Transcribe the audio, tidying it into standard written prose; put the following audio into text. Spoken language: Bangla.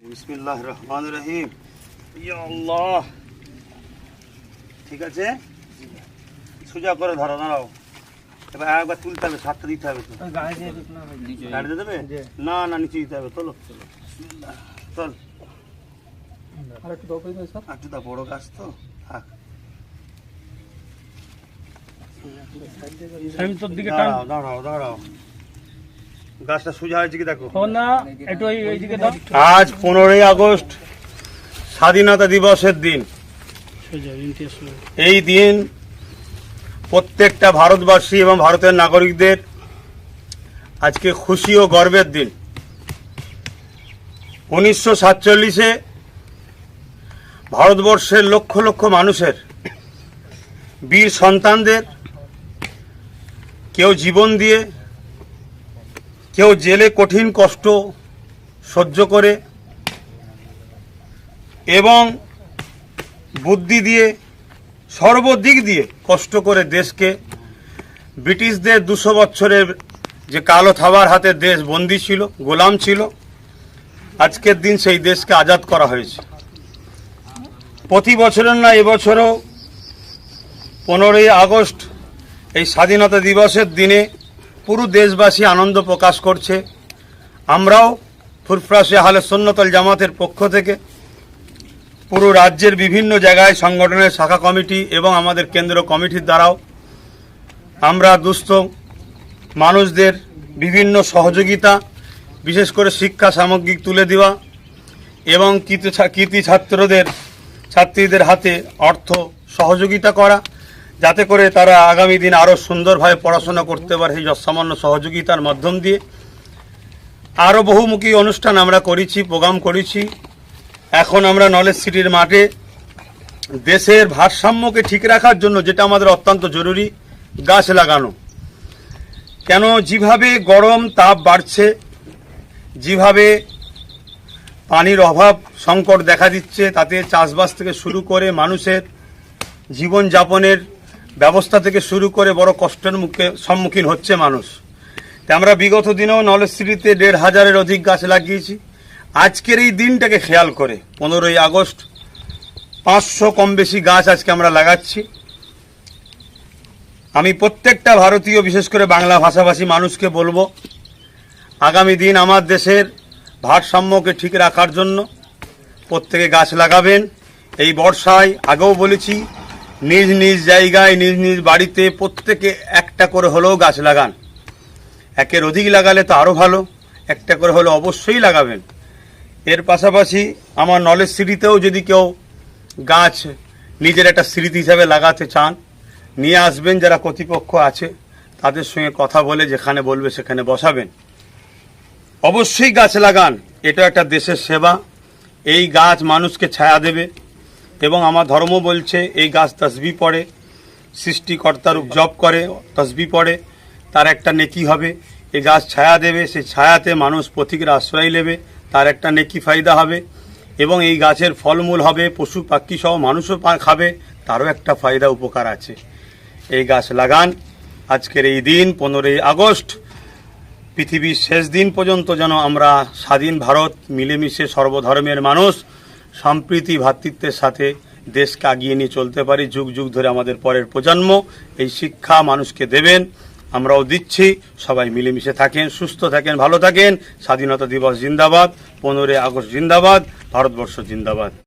বিসমিল্লাহির রহমানির রহিম। ইয়া আল্লাহ, ঠিক আছে, সোজা করে ধরো, দাঁড়াও। এবার একবার তুলতে হবে, ছাদটা দিতে হবে তো। গাড়ি দিয়ে দেবে? না না, নিচে দিতে হবে। তোলো চল, একটু দা, বড় গাছ তো, থাক। দাঁড়াও দাঁড়াও দাঁড়াও, গাছটা সোজা হয়েছে কি দেখো। আজ 15ই আগস্ট স্বাধীনতা দিবসের দিন। এই দিন প্রত্যেকটা ভারতবাসী এবং ভারতের নাগরিকদের আজকে খুশি ও গর্বের দিন। 1947-এ ভারতবর্ষের লক্ষ লক্ষ মানুষের বীর সন্তানদের কেউ জীবন দিয়ে, কেউ জেলে কঠিন কষ্ট সহ্য করে এবং বুদ্ধি দিয়ে, সর্বদিক দিয়ে কষ্ট করে দেশকে ব্রিটিশদের 200 বছরের যে কালো থাবার হাতে দেশ বন্দী ছিল, গোলাম ছিল, আজকের দিন সেই দেশকে আজাদ করা হয়েছে। প্রতি বছরের না, এবছরও 15ই আগস্ট এই স্বাধীনতা দিবসের দিনে পুরো দেশবাসী আনন্দ প্রকাশ করছে। আমরাও ফুরফুরা আহলে সুন্নাত ওয়াল জামাতের পক্ষ থেকে পুরো রাজ্যের বিভিন্ন জায়গায় সংগঠনের শাখা কমিটি এবং আমাদের কেন্দ্র কমিটির দ্বারাও আমরা দুস্থ মানুষদের বিভিন্ন সহযোগিতা, বিশেষ করে শিক্ষা সামগ্রী তুলে দেওয়া এবং কৃতি ছাত্রীদের হাতে অর্থ সহযোগিতা করা, যাতে করে তারা আগামী দিন আরও সুন্দরভাবে পড়াশোনা করতে পারে, সেই যৎসামান্য সহযোগিতার মাধ্যম দিয়ে। আরও বহুমুখী অনুষ্ঠান আমরা করেছি, প্রোগ্রাম করেছি। এখন আমরা নলেজ সিটির মাঠে দেশের ভারসাম্যকে ঠিক রাখার জন্য, যেটা আমাদের অত্যন্ত জরুরি, গাছ লাগানো। কেন, যেভাবে গরম তাপ বাড়ছে, যেভাবে পানির অভাব সংকট দেখা দিচ্ছে, তাতে চাষবাস থেকে শুরু করে মানুষের জীবনযাপনের ব্যবস্থা থেকে শুরু করে বড় কষ্টের সম্মুখীন হচ্ছে মানুষ। তাই আমরা বিগত দিনেও নলেজ সিটিতে 1,500-এর অধিক গাছ লাগিয়েছি। আজকের এই দিনটাকে খেয়াল করে 15ই আগস্ট 500 কম বেশি গাছ আজকে আমরা লাগাচ্ছি। আমি প্রত্যেকটা ভারতীয়, বিশেষ করে বাংলা ভাষাভাষী মানুষকে বলবো, আগামী দিন আমার দেশের ভারসাম্যকে ঠিক রাখার জন্য প্রত্যেকে গাছ লাগাবেন। এই বর্ষায় আগেও বলেছি, নিজ নিজ জায়গায়, নিজ নিজ বাড়িতে প্রত্যেকে একটা করে হলেও গাছ লাগান। একের অধিক লাগালে তো আরও ভালো, একটা করে হলে অবশ্যই লাগাবেন। এর পাশাপাশি আমার নলেজ সিটিতেও যদি কেউ গাছ নিজের একটা স্মৃতি হিসাবে লাগাতে চান, নিয়ে আসবেন। যারা কর্তৃপক্ষ আছে তাদের সঙ্গে কথা বলে যেখানে বলবে সেখানে বসাবেন। অবশ্যই গাছ লাগান, এটা একটা দেশের সেবা। এই গাছ মানুষকে ছায়া দেবে এবং আমার ধর্ম বলছে এই গাছ তসবিহ পড়ে, সৃষ্টিকর্তার জপ করে, তসবিহ পড়ে, তার একটা নেকি হবে। এই গাছ ছায়া দেবে, সেই ছায়াতে মানুষ পথিকের আশ্রয় নেবে, তার একটা নেকি ফায়দা হবে এবং এই গাছের ফলমূল হবে, পশু পাখি সহ মানুষও খাবে, তারও একটা ফায়দা উপকার আছে। এই গাছ লাগান। আজকের এই দিন 15ই আগস্ট পৃথিবীর শেষ দিন পর্যন্ত যেন আমরা স্বাধীন ভারত, মিলেমিশে সর্বধর্মের মানুষ সম্প্রীতি ভ্রাতৃত্বের সাথে দেশকে এগিয়ে নিয়ে চলতে পারি। যুগ যুগ ধরে আমাদের পরের প্রজন্ম এই শিক্ষা মানুষকে দেবেন, আমরাও দিচ্ছি। সবাই মিলেমিশে থাকেন, সুস্থ থাকেন, ভালো থাকেন। স্বাধীনতা দিবস জিন্দাবাদ, 15ই আগস্ট জিন্দাবাদ, ভারতবর্ষ জিন্দাবাদ।